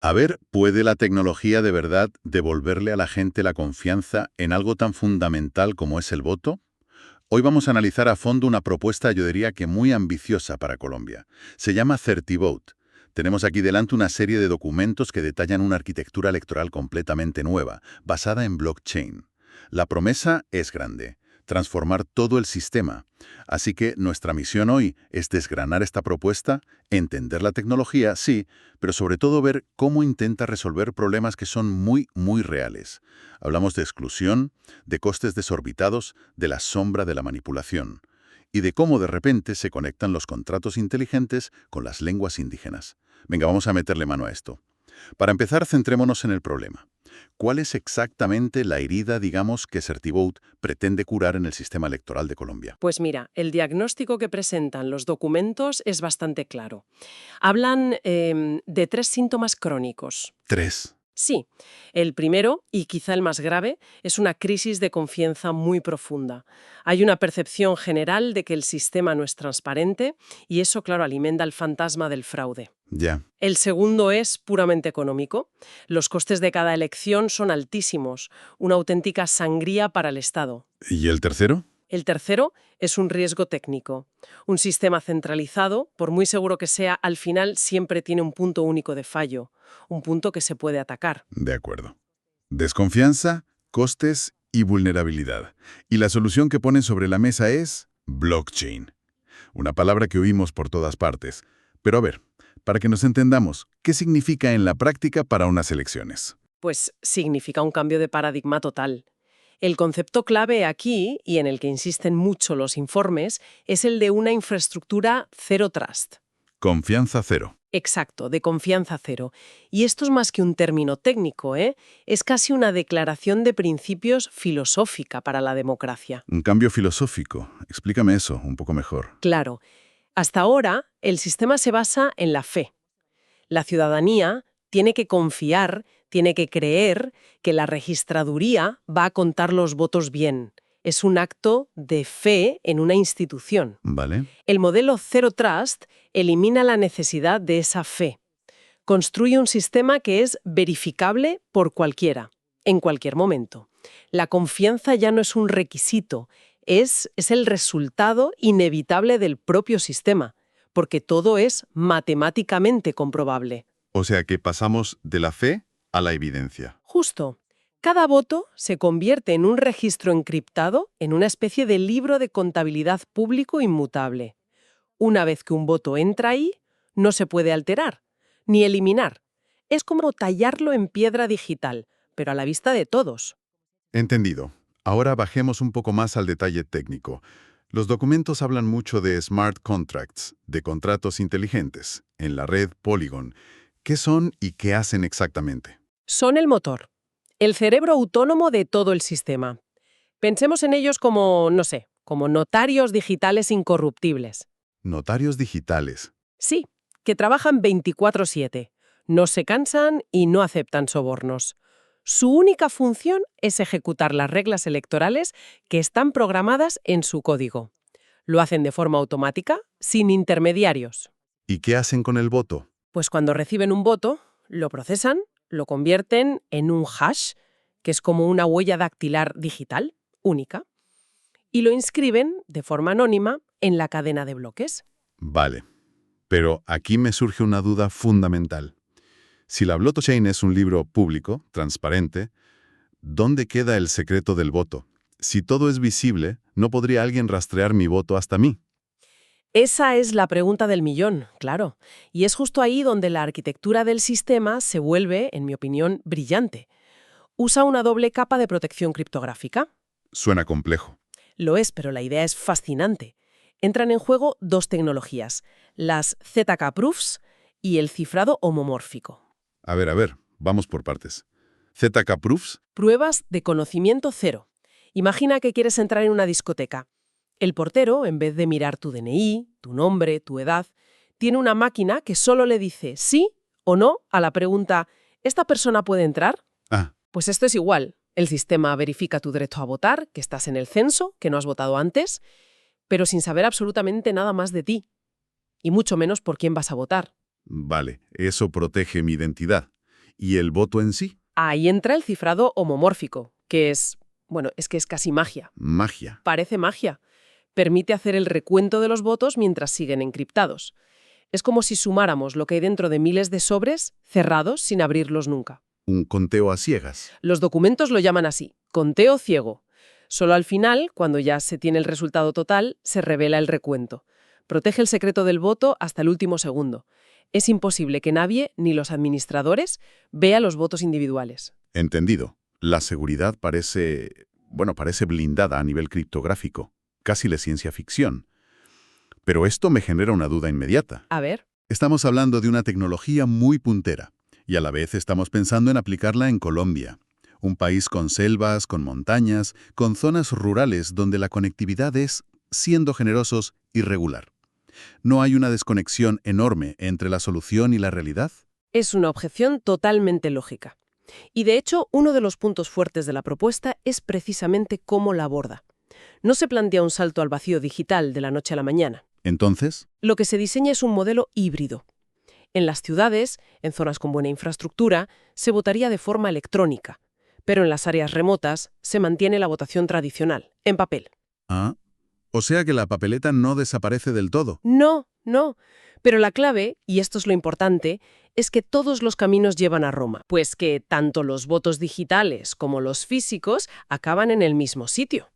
A ver, ¿puede la tecnología de verdad devolverle a la gente la confianza en algo tan fundamental como es el voto? Hoy vamos a analizar a fondo una propuesta, yo diría que muy ambiciosa para Colombia. Se llama CertiVote. Tenemos aquí delante una serie de documentos que detallan una arquitectura electoral completamente nueva, basada en blockchain. La promesa es grande: transformar todo el sistema. Así que nuestra misión hoy es desgranar esta propuesta, entender la tecnología, sí, pero sobre todo ver cómo intenta resolver problemas que son muy, muy reales. Hablamos de exclusión, de costes desorbitados, de la sombra de la manipulación, y de cómo de repente se conectan los contratos inteligentes con las lenguas indígenas. Venga, vamos a meterle mano a esto. Para empezar, centrémonos en el problema. ¿Cuál es exactamente la herida, digamos, que CertiVote pretende curar en el sistema electoral de Colombia? Pues mira, el diagnóstico que presentan los documentos es bastante claro. Hablan de 3 síntomas crónicos. Tres. Sí, el primero, y quizá el más grave, es una crisis de confianza muy profunda. Hay una percepción general de que el sistema no es transparente y eso, claro, alimenta el fantasma del fraude. Ya. El segundo es puramente económico. Los costes de cada elección son altísimos, una auténtica sangría para el Estado. ¿Y el tercero? El tercero es un riesgo técnico. Un sistema centralizado, por muy seguro que sea, al final siempre tiene un punto único de fallo, un punto que se puede atacar. De acuerdo. Desconfianza, costes y vulnerabilidad. Y la solución que ponen sobre la mesa es blockchain. Una palabra que oímos por todas partes. Pero a ver, para que nos entendamos, ¿qué significa en la práctica para unas elecciones? Pues significa un cambio de paradigma total. El concepto clave aquí, y en el que insisten mucho los informes, es el de una infraestructura zero trust. Confianza cero. Exacto, de confianza cero. Y esto es más que un término técnico, ¿eh? Es casi una declaración de principios filosófica para la democracia. Un cambio filosófico. Explícame eso un poco mejor. Claro, hasta ahora el sistema se basa en la fe. La ciudadanía tiene que confiar, tiene que creer que la registraduría va a contar los votos bien. Es un acto de fe en una institución. ¿Vale? El modelo Zero Trust elimina la necesidad de esa fe. Construye un sistema que es verificable por cualquiera, en cualquier momento. La confianza ya no es un requisito, es el resultado inevitable del propio sistema, porque todo es matemáticamente comprobable. O sea que pasamos de la fe a la evidencia. Justo. Cada voto se convierte en un registro encriptado, en una especie de libro de contabilidad público inmutable. Una vez que un voto entra ahí, no se puede alterar, ni eliminar. Es como tallarlo en piedra digital, pero a la vista de todos. Entendido. Ahora bajemos un poco más al detalle técnico. Los documentos hablan mucho de smart contracts, de contratos inteligentes, en la red Polygon. ¿Qué son y qué hacen exactamente? Son el motor, el cerebro autónomo de todo el sistema. Pensemos en ellos como, no sé, como notarios digitales incorruptibles. Notarios digitales. Sí, que trabajan 24/7, no se cansan y no aceptan sobornos. Su única función es ejecutar las reglas electorales que están programadas en su código. Lo hacen de forma automática, sin intermediarios. ¿Y qué hacen con el voto? Pues cuando reciben un voto, lo procesan, lo convierten en un hash, que es como una huella dactilar digital, única, y lo inscriben de forma anónima en la cadena de bloques. Vale. Pero aquí me surge una duda fundamental. Si la blockchain es un libro público, transparente, ¿dónde queda el secreto del voto? Si todo es visible, ¿no podría alguien rastrear mi voto hasta mí? Esa es la pregunta del millón, claro. Y es justo ahí donde la arquitectura del sistema se vuelve, en mi opinión, brillante. Usa una doble capa de protección criptográfica. Suena complejo. Lo es, pero la idea es fascinante. Entran en juego dos tecnologías, las ZK-proofs y el cifrado homomórfico. A ver, vamos por partes. ZK Proofs, Pruebas de conocimiento cero. Imagina que quieres entrar en una discoteca. El portero, en vez de mirar tu DNI, tu nombre, tu edad, tiene una máquina que solo le dice sí o no a la pregunta ¿esta persona puede entrar? ah, Pues esto es igual. El sistema verifica tu derecho a votar, que estás en el censo, que no has votado antes, pero sin saber absolutamente nada más de ti, y mucho menos por quién vas a votar. vale, eso protege mi identidad. ¿Y el voto en sí? Ahí entra el cifrado homomórfico, que es, bueno, es que es casi magia. Magia. Parece magia. Permite hacer el recuento de los votos mientras siguen encriptados. Es como si sumáramos lo que hay dentro de miles de sobres cerrados sin abrirlos nunca. Un conteo a ciegas. Los documentos lo llaman así, conteo ciego. Solo al final, cuando ya se tiene el resultado total, se revela el recuento. Protege el secreto del voto hasta el último segundo. Es imposible que nadie, ni los administradores, vea los votos individuales. Entendido. La seguridad parece blindada a nivel criptográfico. Casi la ciencia ficción. Pero esto me genera una duda inmediata. A ver. Estamos hablando de una tecnología muy puntera, y a la vez estamos pensando en aplicarla en Colombia, un país con selvas, con montañas, con zonas rurales donde la conectividad es, siendo generosos, irregular. ¿No hay una desconexión enorme entre la solución y la realidad? Es una objeción totalmente lógica. Y de hecho, uno de los puntos fuertes de la propuesta es precisamente cómo la aborda. No se plantea un salto al vacío digital de la noche a la mañana. Entonces, Lo que se diseña es un modelo híbrido. En las ciudades, en zonas con buena infraestructura, se votaría de forma electrónica, pero en las áreas remotas se mantiene la votación tradicional, en papel. o sea que la papeleta no desaparece del todo. No. Pero la clave, y esto es lo importante, es que todos los caminos llevan a Roma, pues que tanto los votos digitales como los físicos acaban en el mismo sitio,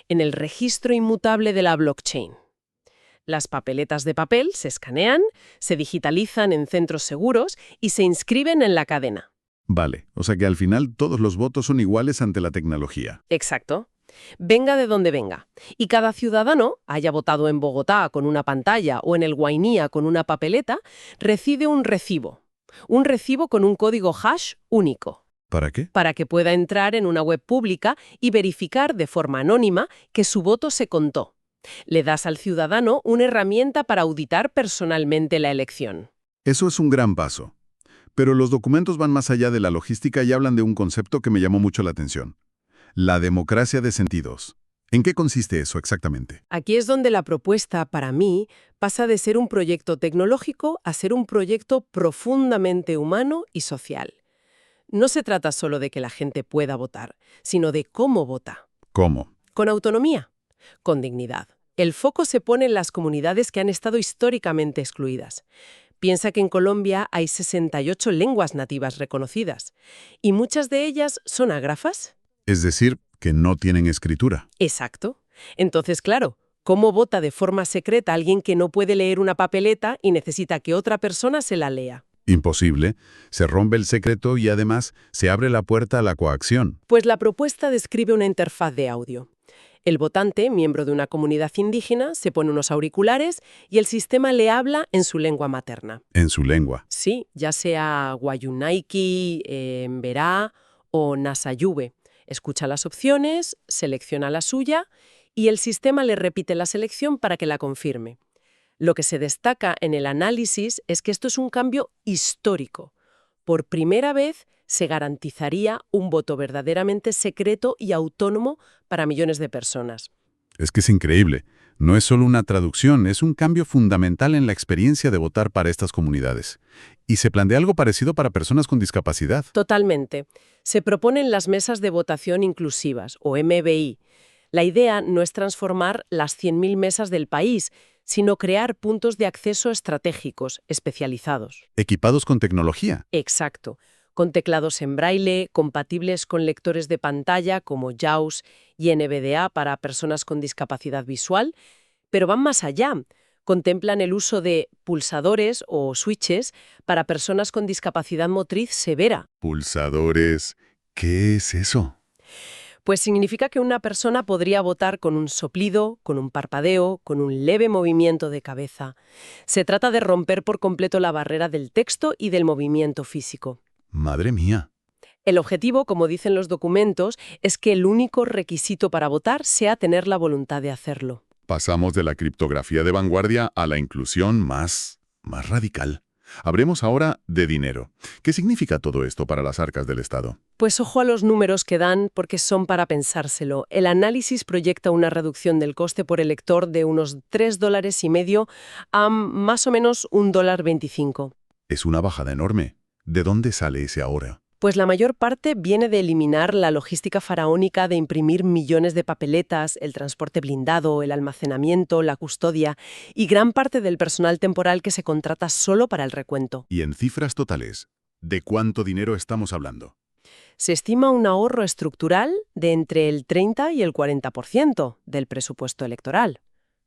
en el registro inmutable de la blockchain. Las papeletas de papel se escanean, se digitalizan en centros seguros y se inscriben en la cadena. Vale, o sea que al final todos los votos son iguales ante la tecnología. Exacto. Venga de donde venga. Y cada ciudadano, haya votado en Bogotá con una pantalla o en el Guainía con una papeleta, recibe un recibo. Un recibo con un código hash único, ¿Para qué? para que pueda entrar en una web pública y verificar de forma anónima que su voto se contó. Le das al ciudadano una herramienta para auditar personalmente la elección. Eso es un gran paso. Pero los documentos van más allá de la logística y hablan de un concepto que me llamó mucho la atención. La democracia de sentidos. ¿En qué consiste eso exactamente? Aquí es donde la propuesta, para mí, pasa de ser un proyecto tecnológico a ser un proyecto profundamente humano y social. No se trata solo de que la gente pueda votar, sino de cómo vota. ¿Cómo? Con autonomía, con dignidad. El foco se pone en las comunidades que han estado históricamente excluidas. Piensa que en Colombia hay 68 lenguas nativas reconocidas, y muchas de ellas son ágrafas. Es decir, que no tienen escritura. Exacto. Entonces, claro, ¿cómo vota de forma secreta alguien que no puede leer una papeleta y necesita que otra persona se la lea? Imposible. Se rompe el secreto y además se abre la puerta a la coacción. Pues la propuesta describe una interfaz de audio. El votante, miembro de una comunidad indígena, se pone unos auriculares y el sistema le habla en su lengua materna. En su lengua. Sí, ya sea Guayunaiki, Emberá o Nasayube. Escucha las opciones, selecciona la suya y el sistema le repite la selección para que la confirme. Lo que se destaca en el análisis es que esto es un cambio histórico. Por primera vez se garantizaría un voto verdaderamente secreto y autónomo para millones de personas. Es que es increíble. No es solo una traducción, es un cambio fundamental en la experiencia de votar para estas comunidades. Y se plantea algo parecido para personas con discapacidad. Totalmente. Se proponen las mesas de votación inclusivas, o MVI. La idea no es transformar las 100.000 mesas del país, sino crear puntos de acceso estratégicos, especializados. Equipados con tecnología. Exacto. Con teclados en braille, compatibles con lectores de pantalla como JAWS y NVDA para personas con discapacidad visual, pero van más allá. Contemplan el uso de pulsadores o switches para personas con discapacidad motriz severa. Pulsadores. ¿Qué es eso? Pues significa que una persona podría votar con un soplido, con un parpadeo, con un leve movimiento de cabeza. Se trata de romper por completo la barrera del texto y del movimiento físico. Madre mía. El objetivo, como dicen los documentos, es que el único requisito para votar sea tener la voluntad de hacerlo. Pasamos de la criptografía de vanguardia a la inclusión más radical. Hablemos ahora de dinero. ¿Qué significa todo esto para las arcas del Estado? Pues ojo a los números que dan, porque son para pensárselo. El análisis proyecta una reducción del coste por elector de unos $3,50 a más o menos $1,25. Es una bajada enorme. ¿De dónde sale ese ahorro? Pues la mayor parte viene de eliminar la logística faraónica de imprimir millones de papeletas, el transporte blindado, el almacenamiento, la custodia y gran parte del personal temporal que se contrata solo para el recuento. Y en cifras totales, ¿de cuánto dinero estamos hablando? Se estima un ahorro estructural de entre el 30 y el 40% del presupuesto electoral.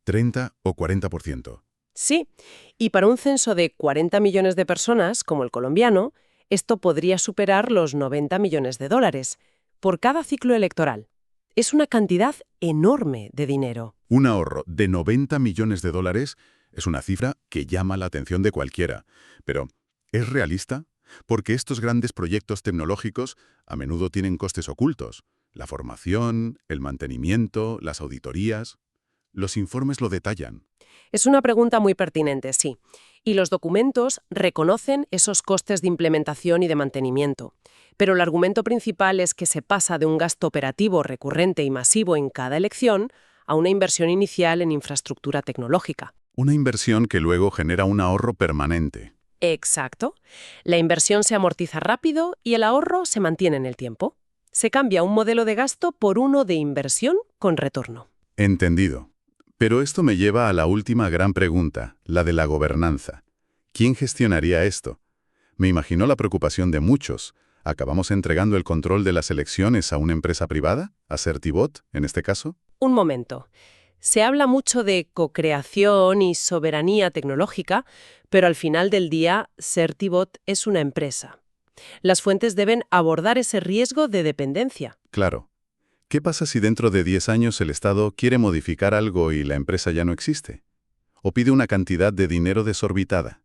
30 o 40%. Sí, y para un censo de 40 millones de personas, como el colombiano, esto podría superar los 90 millones de dólares por cada ciclo electoral. Es una cantidad enorme de dinero. Un ahorro de 90 millones de dólares es una cifra que llama la atención de cualquiera. Pero, ¿es realista? Porque estos grandes proyectos tecnológicos a menudo tienen costes ocultos. La formación, el mantenimiento, las auditorías. Los informes lo detallan. Es una pregunta muy pertinente, sí. Y los documentos reconocen esos costes de implementación y de mantenimiento. Pero el argumento principal es que se pasa de un gasto operativo recurrente y masivo en cada elección a una inversión inicial en infraestructura tecnológica. Una inversión que luego genera un ahorro permanente. Exacto. La inversión se amortiza rápido y el ahorro se mantiene en el tiempo. Se cambia un modelo de gasto por uno de inversión con retorno. Entendido. Pero esto me lleva a la última gran pregunta, la de la gobernanza. ¿Quién gestionaría esto? Me imagino la preocupación de muchos. ¿Acabamos entregando el control de las elecciones a una empresa privada? ¿A Certibot, en este caso? Un momento. Se habla mucho de cocreación y soberanía tecnológica, pero al final del día, Certibot es una empresa. Las fuentes deben abordar ese riesgo de dependencia. Claro. ¿Qué pasa si dentro de 10 años el Estado quiere modificar algo y la empresa ya no existe? ¿O pide una cantidad de dinero desorbitada?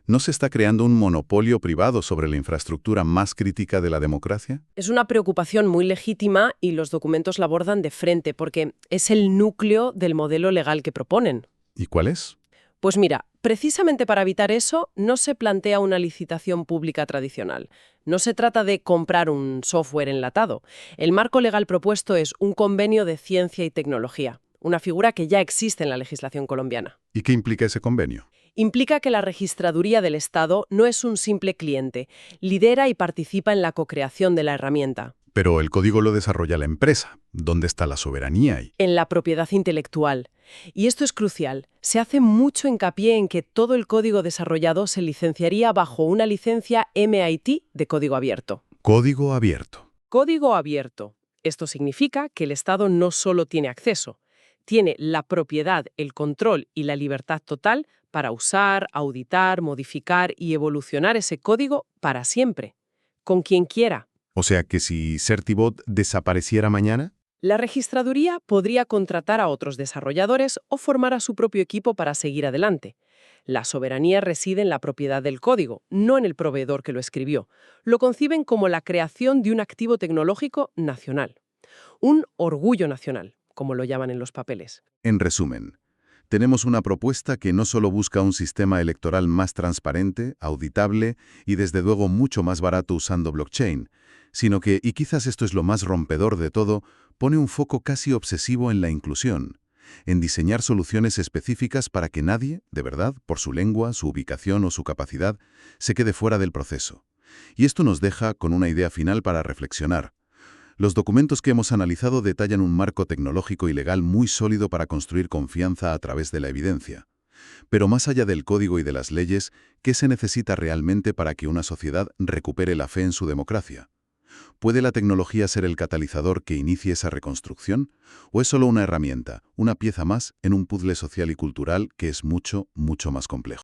¿No se está creando un monopolio privado sobre la infraestructura más crítica de la democracia? Es una preocupación muy legítima y los documentos la abordan de frente porque es el núcleo del modelo legal que proponen. ¿Y cuál es? Pues mira, precisamente para evitar eso, no se plantea una licitación pública tradicional. No se trata de comprar un software enlatado. El marco legal propuesto es un convenio de ciencia y tecnología, una figura que ya existe en la legislación colombiana. ¿Y qué implica ese convenio? Implica que la registraduría del Estado no es un simple cliente, lidera y participa en la cocreación de la herramienta. Pero el código lo desarrolla la empresa. ¿Dónde está la soberanía ahí? En la propiedad intelectual. Y esto es crucial. Se hace mucho hincapié en que todo el código desarrollado se licenciaría bajo una licencia MIT de código abierto. Código abierto. Código abierto. Esto significa que el Estado no solo tiene acceso, tiene la propiedad, el control y la libertad total para usar, auditar, modificar y evolucionar ese código para siempre, con quien quiera. O sea que si Certibot desapareciera mañana... La registraduría podría contratar a otros desarrolladores o formar a su propio equipo para seguir adelante. La soberanía reside en la propiedad del código, no en el proveedor que lo escribió. Lo conciben como la creación de un activo tecnológico nacional. Un orgullo nacional, como lo llaman en los papeles. En resumen, tenemos una propuesta que no solo busca un sistema electoral más transparente, auditable y desde luego mucho más barato usando blockchain, sino que, y quizás esto es lo más rompedor de todo, pone un foco casi obsesivo en la inclusión, en diseñar soluciones específicas para que nadie, de verdad, por su lengua, su ubicación o su capacidad, se quede fuera del proceso. Y esto nos deja con una idea final para reflexionar. Los documentos que hemos analizado detallan un marco tecnológico y legal muy sólido para construir confianza a través de la evidencia. Pero más allá del código y de las leyes, ¿qué se necesita realmente para que una sociedad recupere la fe en su democracia? ¿Puede la tecnología ser el catalizador que inicie esa reconstrucción? ¿O es solo una herramienta, una pieza más en un puzzle social y cultural que es mucho, mucho más complejo?